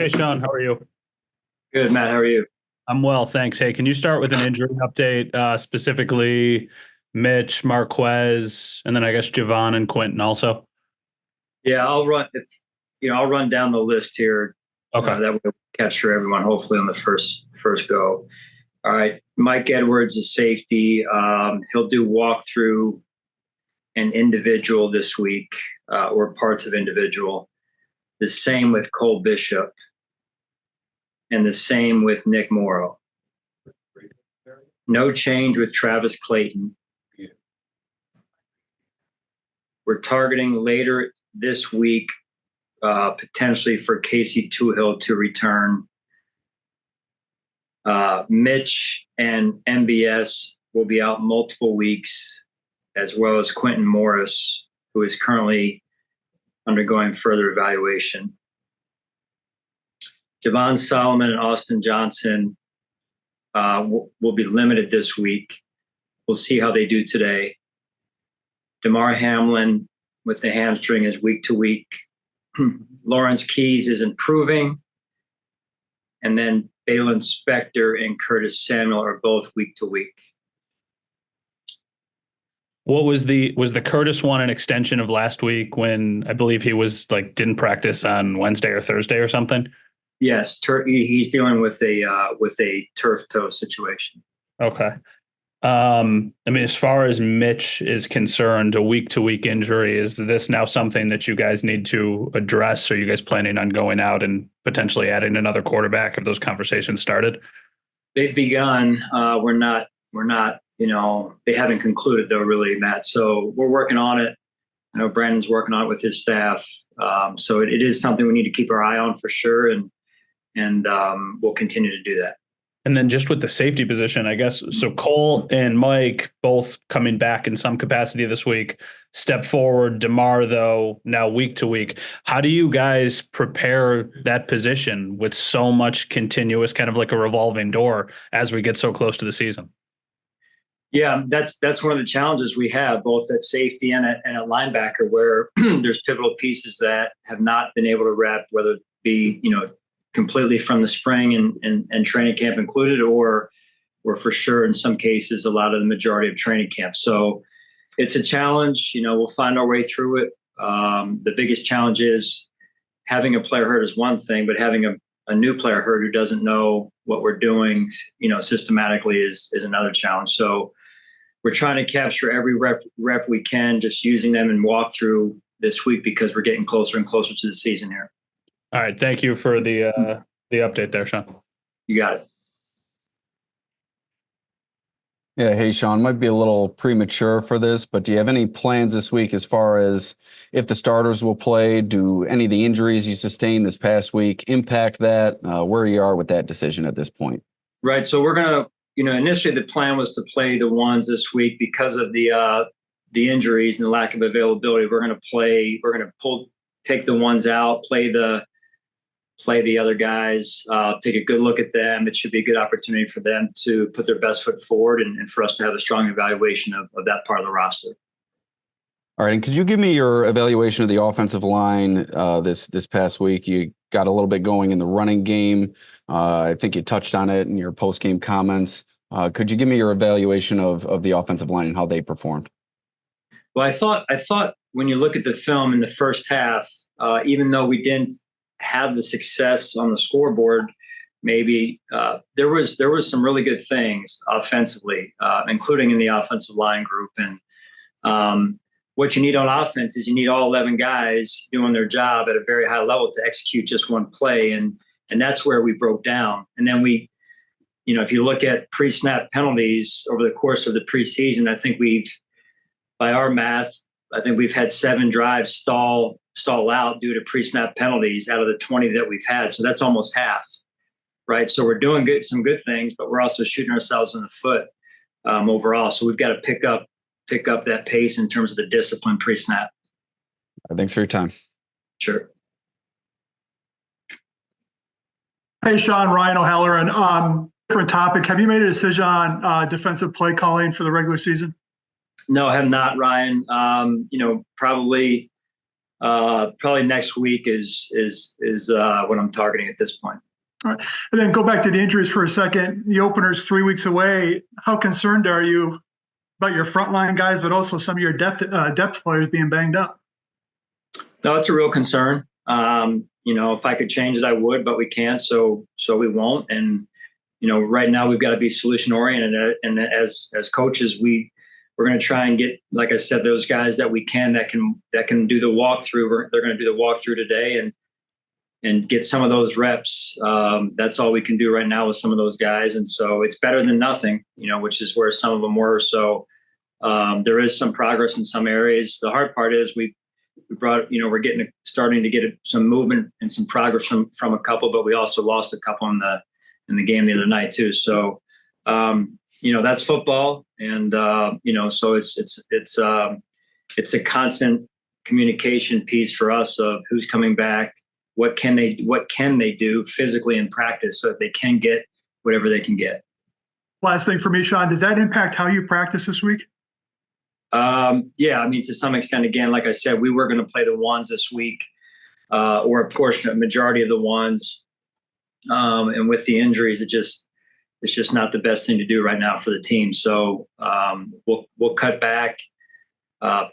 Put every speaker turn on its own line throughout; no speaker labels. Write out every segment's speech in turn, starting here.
Hey, Sean, how are you?
Good, Matt. How are you?
I'm well, thanks. Hey, can you start with an injury update, specifically Mitch, Marquez, and then I guess Javon and Quentin also?
Yeah, I'll run down the list here.
Okay.
That way we'll capture everyone hopefully on the first go. All right, Mike Edwards is safety. He'll do walkthrough and individual this week, or parts of individual. The same with Cole Bishop, and the same with Nick Morrow. No change with Travis Clayton. We're targeting later this week, potentially for Casey Toohill to return. Mitch and MBS will be out multiple weeks, as well as Quentin Morris, who is currently undergoing further evaluation. Javon Solomon and Austin Johnson will be limited this week. We'll see how they do today. DeMar Hamlin with the hamstring is week to week. Lawrence Keys is improving. And then Balin Spector and Curtis Samuel are both week to week.
What was the Curtis one an extension of last week when I believe he was didn't practice on Wednesday or Thursday or something?
Yes, he's dealing with a turf toe situation.
Okay. I mean, as far as Mitch is concerned, a week-to-week injury, is this now something that you guys need to address? Are you guys planning on going out and potentially adding another quarterback? Have those conversations started?
They've begun. We're not, they haven't concluded though, really, Matt. So we're working on it. I know Brandon's working on it with his staff. So it is something we need to keep our eye on for sure. And we'll continue to do that.
And then just with the safety position, I guess, so Cole and Mike both coming back in some capacity this week. Step forward, DeMar, though, now week to week. How do you guys prepare that position with so much continuous, kind of like a revolving door as we get so close to the season?
Yeah, that's one of the challenges we have, both at safety and at linebacker, where there's pivotal pieces that have not been able to rep, whether it be, completely from the spring and training camp included, or for sure in some cases a lot of the majority of training camp. So it's a challenge. We'll find our way through it. The biggest challenge is having a player hurt is one thing, but having a new player hurt who doesn't know what we're doing, systematically is another challenge. So we're trying to capture every rep we can, just using them and walk through this week because we're getting closer and closer to the season here.
All right. Thank you for the update there, Sean.
You got it.
Yeah. Hey, Sean, might be a little premature for this, but do you have any plans this week as far as if the starters will play? Do any of the injuries you sustained this past week impact that? Where you are with that decision at this point?
Right. So we're going to, initially the plan was to play the ones this week because of the injuries and the lack of availability. We're going to take the ones out, play the other guys, take a good look at them. It should be a good opportunity for them to put their best foot forward and for us to have a strong evaluation of that part of the roster.
All right. And could you give me your evaluation of the offensive line this past week? You got a little bit going in the running game. I think you touched on it in your post-game comments. Could you give me your evaluation of the offensive line and how they performed?
Well, I thought when you look at the film in the first half, even though we didn't have the success on the scoreboard, maybe there was some really good things offensively, including in the offensive line group. And what you need on offense is you need all 11 guys doing their job at a very high level to execute just one play. And that's where we broke down. And then if you look at pre-snap penalties over the course of the preseason, I think by our math, we've had 7 drives stall out due to pre-snap penalties out of the 20 that we've had. So that's almost half, right? So we're doing some good things, but we're also shooting ourselves in the foot overall. So we've got to pick up that pace in terms of the discipline pre-snap.
Thanks for your time.
Sure.
Hey, Sean, Ryan O'Halloran. Different topic. Have you made a decision on defensive play calling for the regular season?
No, I have not, Ryan. Probably Probably next week is what I'm targeting at this point.
All right. And then go back to the injuries for a second. The opener's 3 weeks away. How concerned are you about your frontline guys, but also some of your depth players being banged up?
No, it's a real concern. If I could change it, I would, but we can't, so we won't. And right now we've got to be solution oriented. And as coaches, we're going to try and get, like I said, those guys that can do the walkthrough. They're going to do the walkthrough today and get some of those reps. That's all we can do right now with some of those guys. And so it's better than nothing, which is where some of them were. So there is some progress in some areas. The hard part is we're starting to get some movement and some progress from a couple, but we also lost a couple in the game the other night too. So, that's football. And, so it's a constant communication piece for us of who's coming back, what can they do physically in practice so that they can get whatever they can get.
Last thing for me, Sean, does that impact how you practice this week?
Yeah, to some extent, again, like I said, we were going to play the ones this week, or a majority of the ones. And with the injuries, it's just not the best thing to do right now for the team. So, we'll cut back,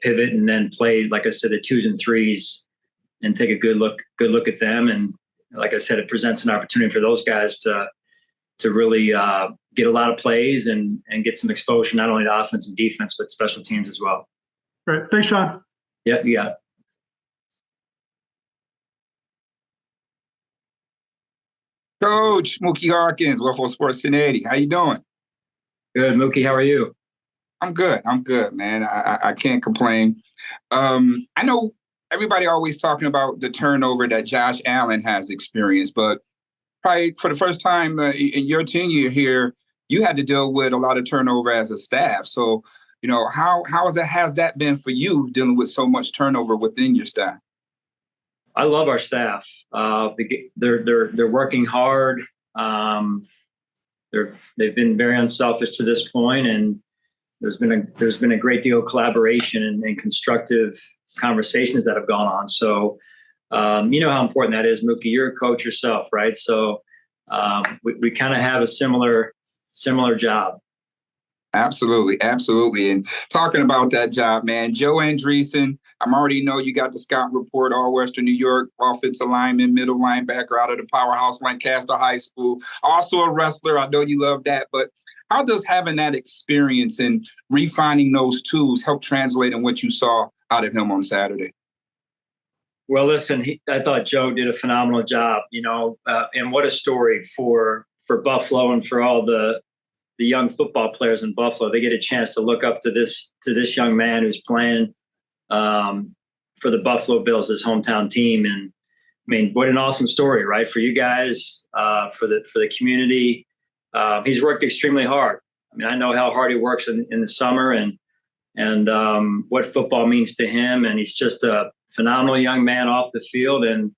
pivot, and then play, like I said, the 2s and 3s and take a good look at them. And like I said, it presents an opportunity for those guys to really, get a lot of plays and get some exposure, not only to offense and defense, but special teams as well.
Great. Thanks, Sean.
Yeah, you got it.
Coach Mookie Harkins, Waffle Sports 1080. How you doing?
Good, Mookie. How are you?
I'm good, man. I can't complain. I know everybody always talking about the turnover that Josh Allen has experienced, but probably for the first time in your tenure here, you had to deal with a lot of turnover as a staff. So, how has that been for you dealing with so much turnover within your staff?
I love our staff. They're working hard. They've been very unselfish to this point, and there's been a great deal of collaboration and constructive conversations that have gone on. So, you know how important that is, Mookie. You're a coach yourself, right? So, we kind of have a similar job.
Absolutely. And talking about that job, man, Joe Andreeson, I'm already know you got the scout report, all Western New York, offensive lineman, middle linebacker out of the powerhouse Lancaster High School. Also a wrestler. I know you love that. But how does having that experience and refining those tools help translate in what you saw out of him on Saturday?
Well, listen, I thought Joe did a phenomenal job, and what a story for Buffalo and for all the young football players in Buffalo. They get a chance to look up to this young man who's playing for the Buffalo Bills, his hometown team. And what an awesome story, right? For you guys, for the community. He's worked extremely hard. I know how hard he works in the summer and what football means to him. And he's just a phenomenal young man off the field, and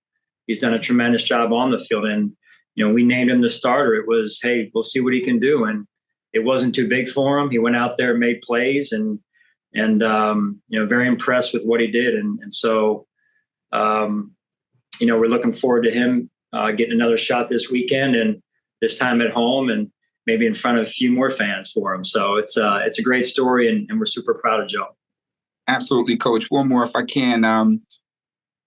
he's done a tremendous job on the field. And, we named him the starter. It was, hey, we'll see what he can do. And it wasn't too big for him. He went out there, made plays, and very impressed with what he did. And so, we're looking forward to him getting another shot this weekend, and this time at home, and maybe in front of a few more fans for him. So it's a great story, and we're super proud of Joe.
Absolutely, Coach. One more, if I can.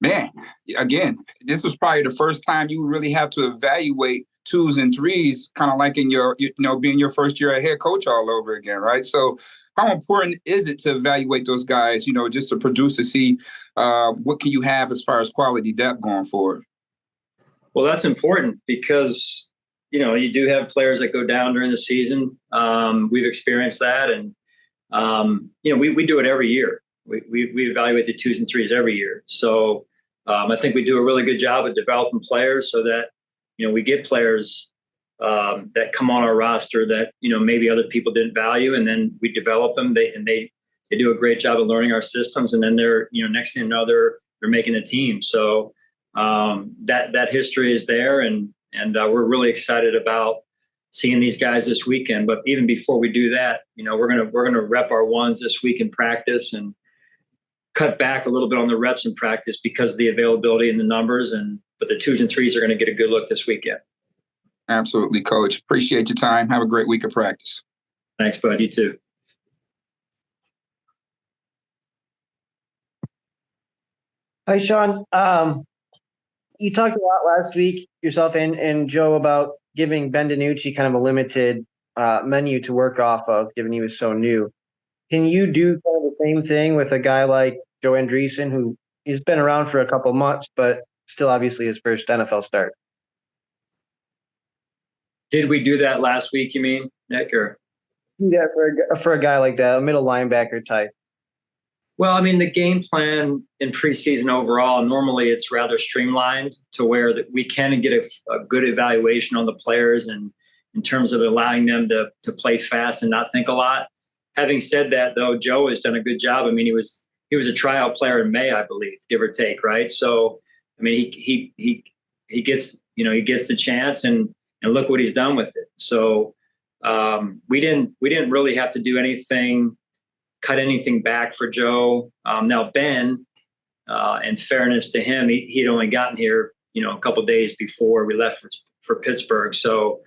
Man, again, this was probably the first time you really have to evaluate 2s and 3s, kind of like in your, being your first year as head coach all over again, right? So how important is it to evaluate those guys, just to produce, to see what can you have as far as quality depth going forward?
Well, that's important because, you do have players that go down during the season. We've experienced that. And, we do it every year. We evaluate the 2s and 3s every year. So I think we do a really good job of developing players so that, we get players that come on our roster that, maybe other people didn't value, and then we develop them. They do a great job of learning our systems, and then they're, next thing you know, they're making a team. So that history is there, and we're really excited about seeing these guys this weekend. But even before we do that, we're gonna rep our ones this week in practice, and cut back a little bit on the reps in practice because of the availability and the numbers. But the 2s and 3s are going to get a good look this weekend.
Absolutely, Coach. Appreciate your time. Have a great week of practice.
Thanks, bud. You too.
Hi, Sean. You talked a lot last week, yourself and Joe, about giving Ben DiNucci kind of a limited menu to work off of, given he was so new. Can you do kind of the same thing with a guy like Joe Andreeson, who he's been around for a couple months, but still obviously his first NFL start?
Did we do that last week, you mean, Nick? Or?
Yeah, for a guy like that, a middle linebacker type.
Well, I mean, the game plan in preseason overall, normally it's rather streamlined to where that we can get a good evaluation on the players and in terms of allowing them to play fast and not think a lot. Having said that, though, Joe has done a good job. I mean, he was a tryout player in May, I believe, give or take, right? So, I mean, he gets the chance and look what he's done with it. So we didn't really have to do anything, cut anything back for Joe. Now Ben, in fairness to him, he'd only gotten here, a couple of days before we left for Pittsburgh. So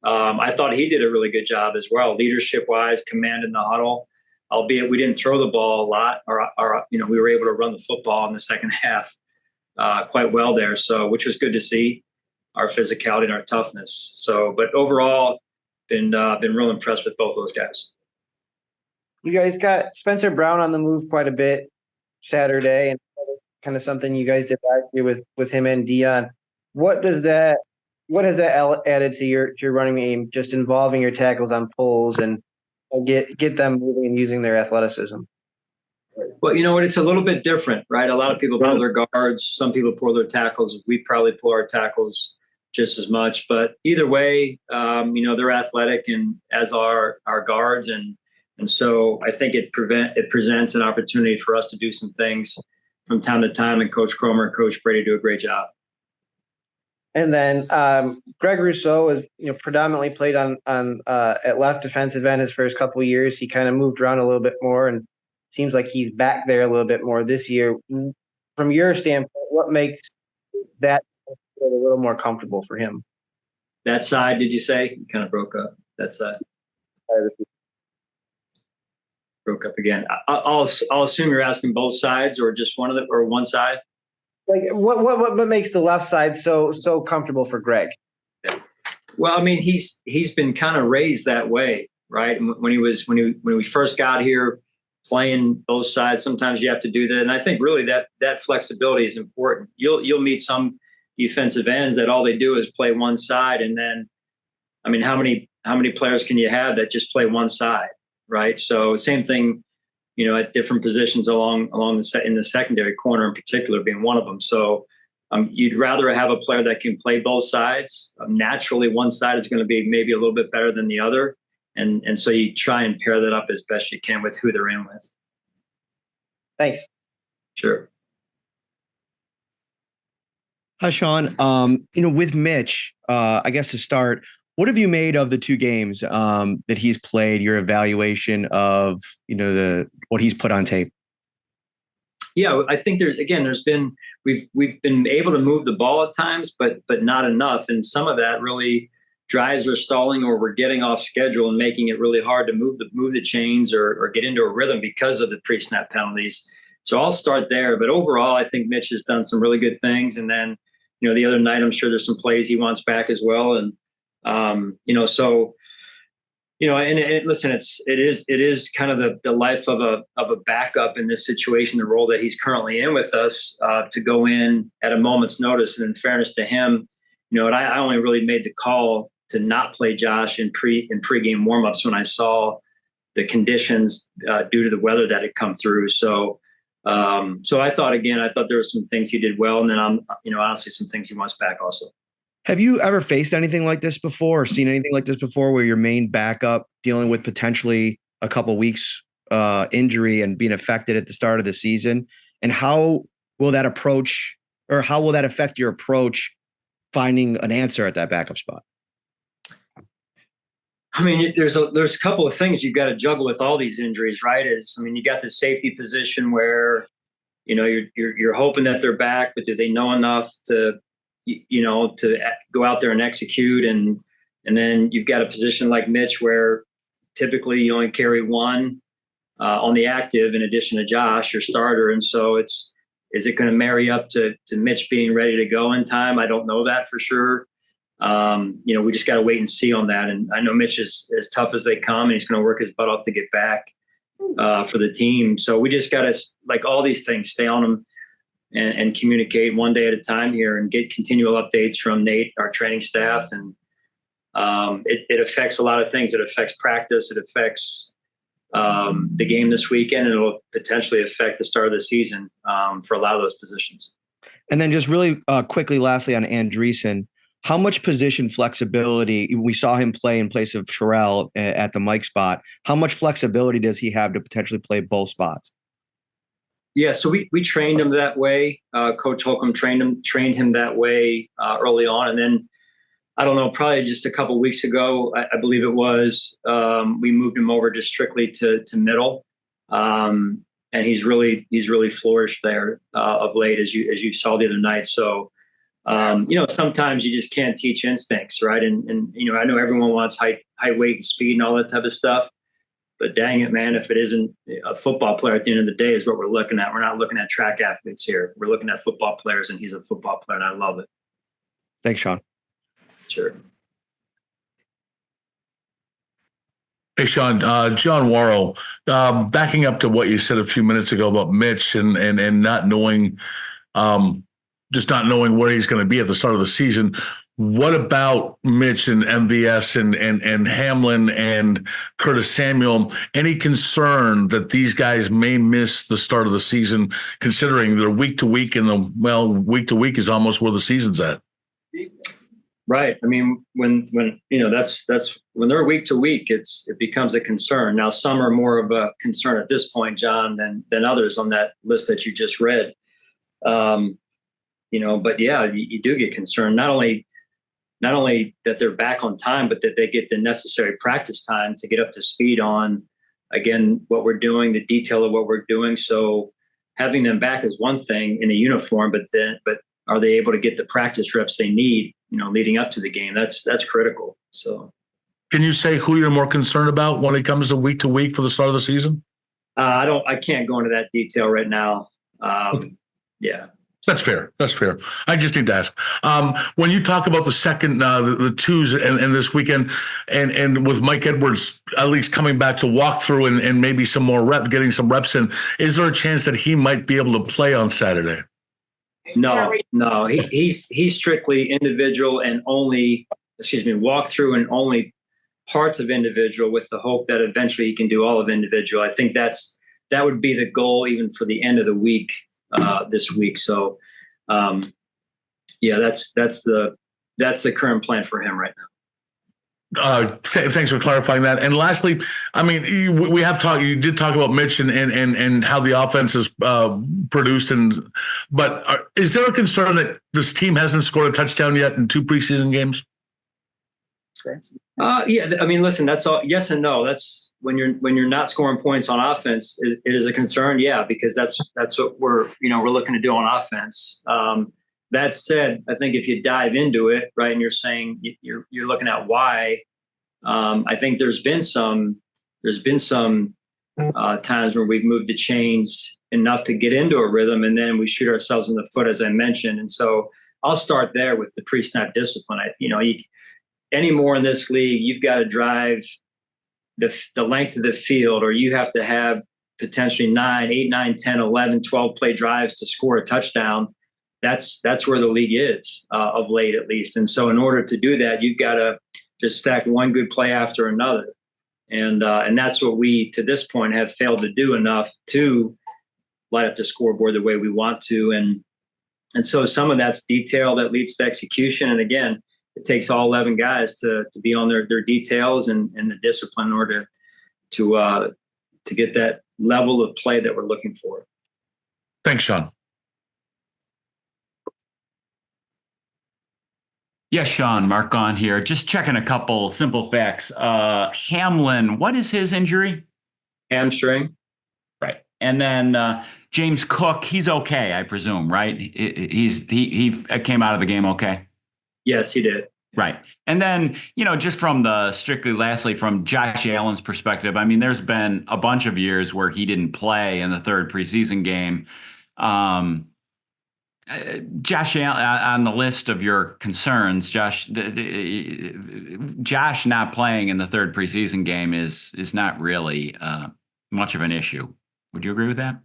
I thought he did a really good job as well, leadership wise, command in the huddle. Albeit we didn't throw the ball a lot, or we were able to run the football in the second half quite well there. So which was good to see, our physicality and our toughness. So, but overall, been real impressed with both those guys.
You guys got Spencer Brown on the move quite a bit Saturday, and kind of something you guys did last year with him and Dion. What has that added to your running game, just involving your tackles on pulls and get them moving and using their athleticism?
Well, you know what? It's a little bit different, right? A lot of people pull their guards. Some people pull their tackles. We probably pull our tackles just as much. But either way, they're athletic, and as are our guards. And so I think it presents an opportunity for us to do some things from time to time. And Coach Cromer and Coach Brady do a great job.
And then Greg Rousseau is, predominantly played on at left defensive end his first couple of years. He kind of moved around a little bit more, and seems like he's back there a little bit more this year. From your standpoint, what makes that a little more comfortable for him?
That side, did you say? You kind of broke up. That side. Broke up again. I'll assume you're asking both sides, or just one of them, or one side.
Like what makes the left side so comfortable for Greg?
Well, I mean, he's been kind of raised that way, right? When we first got here, playing both sides, sometimes you have to do that, and I think really that flexibility is important. You'll meet some defensive ends that all they do is play one side, and then, I mean, how many players can you have that just play one side, right? So same thing, at different positions along in the secondary, corner in particular being one of them. So you'd rather have a player that can play both sides. Naturally, one side is going to be maybe a little bit better than the other. And so you try and pair that up as best you can with who they're in with.
Thanks.
Sure.
Hi, Sean. With Mitch, I guess to start, what have you made of the two games that he's played? Your evaluation of what he's put on tape.
Yeah, I think we've been able to move the ball at times, but not enough, and some of that really drives are stalling, or we're getting off schedule and making it really hard to move the chains or get into a rhythm because of the pre-snap penalties. So I'll start there. But overall, I think Mitch has done some really good things. And then, the other night, I'm sure there's some plays he wants back as well. And, listen, it is kind of the life of a backup in this situation, the role that he's currently in with us, to go in at a moment's notice. And in fairness to him, I only really made the call to not play Josh in pregame warmups when I saw the conditions due to the weather that had come through. So I thought there were some things he did well, and then honestly some things he wants back also.
Have you ever faced anything like this before, or seen anything like this before, where your main backup dealing with potentially a couple weeks injury and being affected at the start of the season? And how will that affect your approach finding an answer at that backup spot?
I mean, there's a couple of things you've got to juggle with all these injuries, right? You got the safety position where, you're hoping that they're back, but do they know enough to go out there and execute? And then you've got a position like Mitch where typically you only carry one on the active in addition to Josh, your starter. And so is it going to marry up to Mitch being ready to go in time? I don't know that for sure. We just got to wait and see on that. And I know Mitch is as tough as they come, and he's going to work his butt off to get back for the team. So we just got to, like all these things, stay on them and communicate one day at a time here and get continual updates from Nate, our training staff. And it affects a lot of things. It affects practice. It affects the game this weekend, and it'll potentially affect the start of the season for a lot of those positions.
And then just really quickly, lastly on Andreeson, how much position flexibility, we saw him play in place of Sherrell at the Mike spot. How much flexibility does he have to potentially play both spots?
Yeah, so we trained him that way. Coach Holcomb trained him that way early on. And then, I don't know, probably just a couple of weeks ago, I believe it was, we moved him over just strictly to middle. And he's really flourished there of late, as you saw the other night. So, sometimes you just can't teach instincts, right? And I know everyone wants height, weight, and speed and all that type of stuff. But dang it, man, if it isn't a football player at the end of the day is what we're looking at. We're not looking at track athletes here. We're looking at football players, and he's a football player, and I love it.
Thanks, Sean.
Sure.
Hey, Sean, John Worrell, backing up to what you said a few minutes ago about Mitch and not knowing, just not knowing where he's going to be at the start of the season. What about Mitch and MVS and Hamlin and Curtis Samuel? Any concern that these guys may miss the start of the season, considering they're week to week, and week to week is almost where the season's at?
Right. I mean, when that's when they're week to week, it becomes a concern. Now, some are more of a concern at this point, John, than others on that list that you just read. But yeah, you do get concerned. Not only that they're back on time, but that they get the necessary practice time to get up to speed on, again, what we're doing, the detail of what we're doing. So having them back is one thing in a uniform, but are they able to get the practice reps they need, leading up to the game? That's critical. So,
can you say who you're more concerned about when it comes to week for the start of the season?
I can't go into that detail right now.
Okay.
Yeah.
That's fair. I just need to ask. When you talk about the second, the twos and this weekend, and with Mike Edwards at least coming back to walk through and maybe some more getting some reps in, is there a chance that he might be able to play on Saturday?
No. He's strictly individual and walk through and only parts of individual, with the hope that eventually he can do all of individual. I think that would be the goal even for the end of the week. This week. So, that's the current plan for him right now.
Thanks for clarifying that. And lastly, I mean, you did talk about Mitch and how the offense is produced, but is there a concern that this team hasn't scored a touchdown yet in 2 preseason games?
Yeah. I mean, listen, that's all yes and no. That's when you're not scoring points on offense, it is a concern. Yeah, because that's what we're looking to do on offense. That said, I think if you dive into it, right, and you're saying you're looking at why, I think there's been some times where we've moved the chains enough to get into a rhythm, and then we shoot ourselves in the foot, as I mentioned. And so I'll start there with the pre-snap discipline. Anymore in this league, you've got to drive the length of the field, or you have to have potentially 8, 9, 10, 11, 12 play drives to score a touchdown. That's where the league is of late, at least. And so in order to do that, you've got to just stack one good play after another. And that's what we, to this point, have failed to do enough to light up the scoreboard the way we want to. And so some of that's detail that leads to execution. And again, it takes all 11 guys to be on their details and the discipline in order to get that level of play that we're looking for.
Thanks, Sean.
Yes, Sean, Mark Gahn here. Just checking a couple simple facts. Hamlin, what is his injury?
Hamstring.
Right. And then James Cook, he's okay, I presume, right? He came out of the game okay.
Yes, he did.
Right. And then, just from lastly, from Josh Allen's perspective, I mean, there's been a bunch of years where he didn't play in the third preseason game. Josh Allen, on the list of your concerns, Josh not playing in the third preseason game is not really much of an issue. Would you agree with that?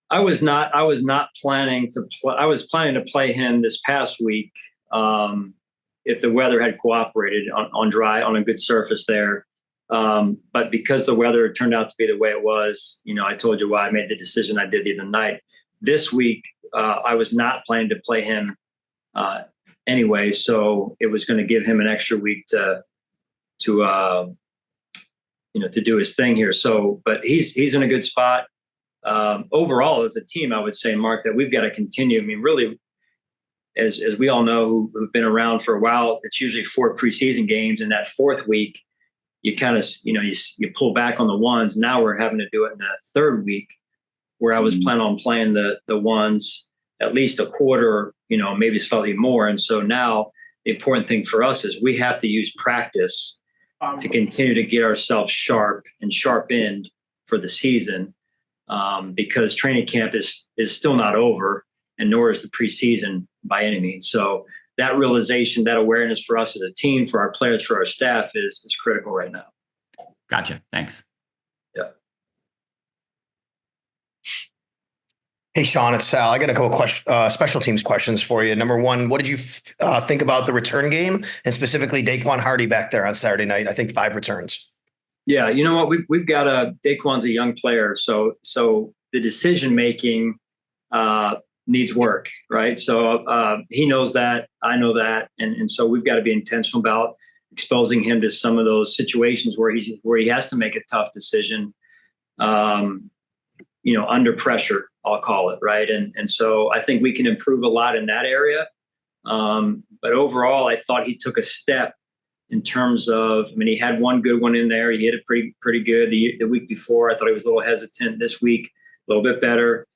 I was not planning to play. I was planning to play him this past week. If the weather had cooperated on a good surface there. But because the weather turned out to be the way it was, I told you why I made the decision I did the other night. This week, I was not planning to play him anyway, so it was going to give him an extra week to do his thing here. So, but he's in a good spot. Overall, as a team, I would say, Mark, that we've got to continue. I mean, really, as we all know who've been around for a while, it's usually 4 preseason games. And that 4th week, you kind of, you pull back on the ones. Now we're having to do it in the 3rd week, where I was planning on playing the ones at least a quarter, maybe slightly more. And so now the important thing for us is we have to use practice to continue to get ourselves sharp and sharpened for the season, because training camp is still not over, and nor is the preseason by any means. So that realization, that awareness for us as a team, for our players, for our staff is critical right now.
Gotcha. Thanks.
Yeah.
Hey, Sean, it's Sal. I got a couple special teams questions for you. Number one, what did you think about the return game, and specifically Daquan Hardy back there on Saturday night? I think 5 returns.
Yeah, you know what? We've got Daquan's a young player, so the decision making needs work, right? So he knows that, I know that, and so we've got to be intentional about exposing him to some of those situations where he has to make a tough decision, under pressure, I'll call it, right? And so I think we can improve a lot in that area. But overall, I thought he took a step in terms of, he had one good one in there. He hit it pretty good the week before. I thought he was a little hesitant this week, a little bit better.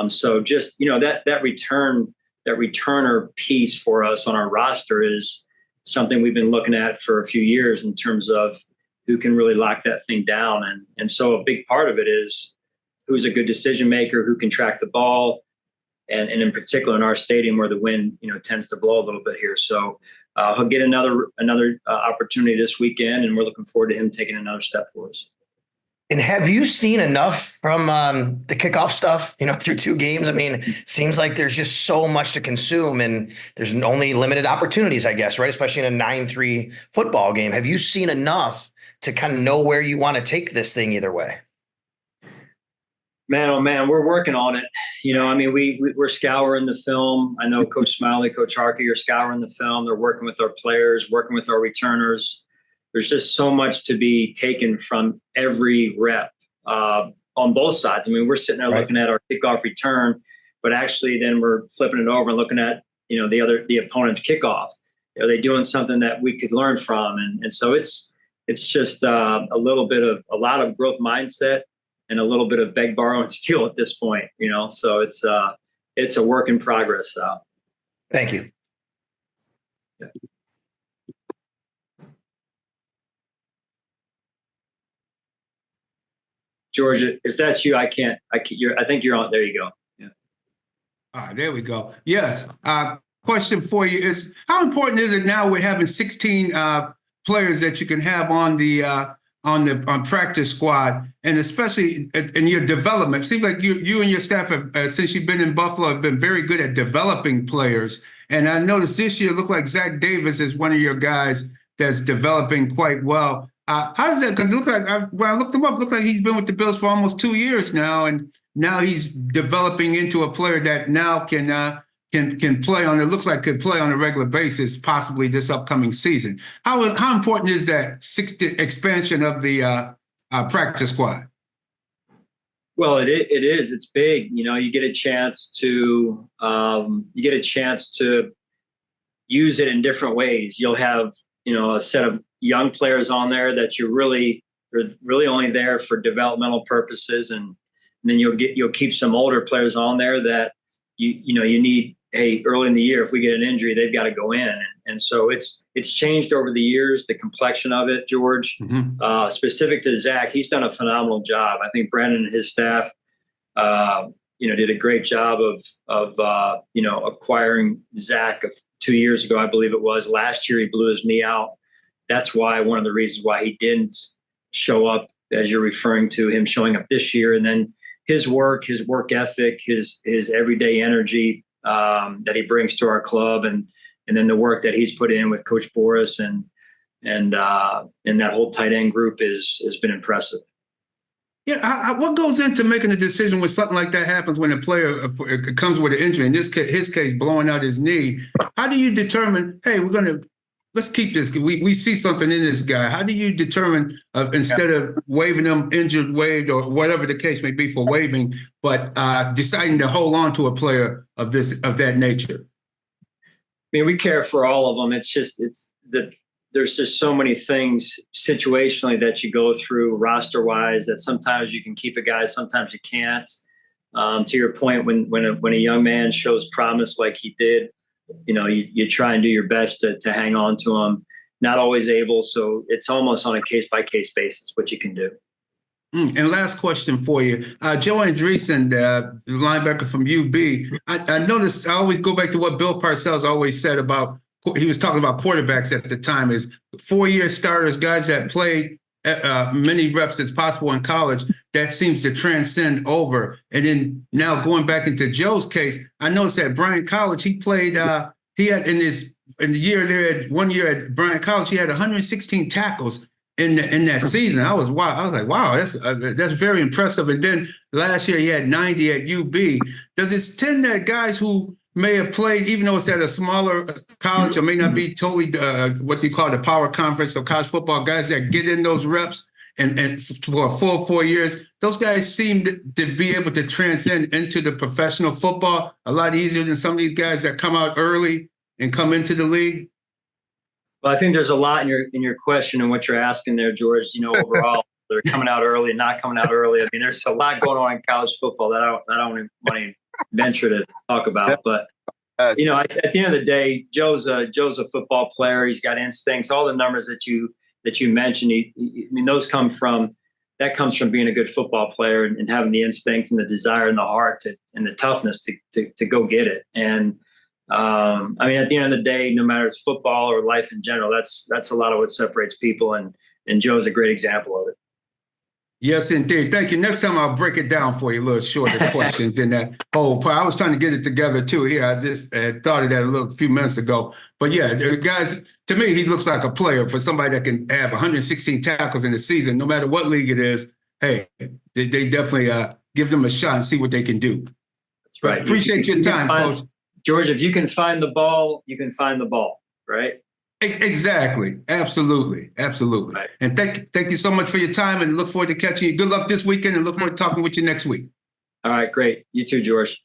So just, that returner piece for us on our roster is something we've been looking at for a few years in terms of who can really lock that thing down. And so a big part of it is who's a good decision maker, who can track the ball, and in particular in our stadium where the wind, tends to blow a little bit here. So he'll get another opportunity this weekend, and we're looking forward to him taking another step for us.
And have you seen enough from the kickoff stuff, through 2 games? Seems like there's just so much to consume, and there's only limited opportunities, I guess, right? Especially in a 9-3 football game. Have you seen enough to kind of know where you want to take this thing either way?
Man, oh man, we're working on it. We're scouring the film. I know Coach Smiley, Coach Harkey are scouring the film. They're working with our players, working with our returners. There's just so much to be taken from every rep on both sides. We're sitting there looking at our kickoff return, but actually then we're flipping it over and looking at, the opponent's kickoff. Are they doing something that we could learn from? And so it's just a lot of growth mindset and a little bit of beg, borrow, and steal at this point, so it's a work in progress.
Thank you.
Yeah. George, if that's you, I think you're on. There you go. Yeah.
All right, there we go. Yes. Question for you is, how important is it now we're having 16 players that you can have on practice squad, and especially in your development? Seems like you and your staff have, since you've been in Buffalo, have been very good at developing players. And I noticed this year, it looked like Zach Davidson is one of your guys that's developing quite well. How does that? Because it looks like when I looked him up, it looked like he's been with the Bills for almost 2 years now, and now he's developing into a player that now can play on. It looks like could play on a regular basis, possibly this upcoming season. How important is that expansion of the practice squad?
Well, it is. It's big. You get a chance to use it in different ways. You'll have a set of young players on there that they're really only there for developmental purposes, and then you'll keep some older players on there that you need. Hey, early in the year, if we get an injury, they've got to go in. And so it's changed over the years, the complexion of it, George. Specific to Zach, he's done a phenomenal job. I think Brandon and his staff, did a great job of acquiring Zach 2 years ago, I believe it was. Last year, he blew his knee out. That's why one of the reasons why he didn't show up, as you're referring to him showing up this year. And then his work ethic, his everyday energy, that he brings to our club, and then the work that he's put in with Coach Boris and that whole tight end group has been impressive.
Yeah, what goes into making a decision when something like that happens, when a player comes with an injury? In his case, blowing out his knee. How do you determine? Hey, let's keep this. We see something in this guy. How do you determine instead of waiving them, injured, waived, or whatever the case may be for waiving, but deciding to hold on to a player of that nature?
I mean, we care for all of them. There's just so many things situationally that you go through roster wise that sometimes you can keep a guy, sometimes you can't. To your point, when a young man shows promise like he did, you try and do your best to hang on to him. Not always able, so it's almost on a case-by-case basis what you can do.
And last question for you. Joe Andreeson, the linebacker from UB, I noticed, I always go back to what Bill Parcells always said about, he was talking about quarterbacks at the time, is 4-year starters, guys that played many reps as possible in college, that seems to transcend over. And then now going back into Joe's case, I noticed at Bryan College, he played, he had in the year there, 1 year at Bryan College, he had 116 tackles in that season. I was like, wow, that's very impressive. And then last year he had 90 at UB. Does it tend that guys who may have played, even though it's at a smaller college or may not be totally what you call the power conference of college football, guys that get in those reps and for a full 4 years, those guys seem to be able to transcend into the professional football a lot easier than some of these guys that come out early and come into the league?
Well, I think there's a lot in your question and what you're asking there, George. Overall, they're coming out early and not coming out early. I mean, there's a lot going on in college football that I don't want to venture to talk about. But at the end of the day, Joe's a football player. He's got instincts. All the numbers that you mentioned, those comes from being a good football player and having the instincts and the desire and the heart and the toughness to go get it. And at the end of the day, no matter it's football or life in general, that's a lot of what separates people. And Joe's a great example of it.
Yes, indeed. Thank you. Next time I'll break it down for you a little shorter questions than that whole part. I was trying to get it together too here. I just thought of that a few minutes ago. But yeah, guys, to me, he looks like a player for somebody that can have 116 tackles in a season, no matter what league it is. Hey, they definitely give them a shot and see what they can do.
That's right.
But appreciate your time, Coach.
George, if you can find the ball, you can find the ball, right?
Exactly. Absolutely. Right. And thank you so much for your time and look forward to catching you. Good luck this weekend and look forward to talking with you next week.
All right, great. You too, George.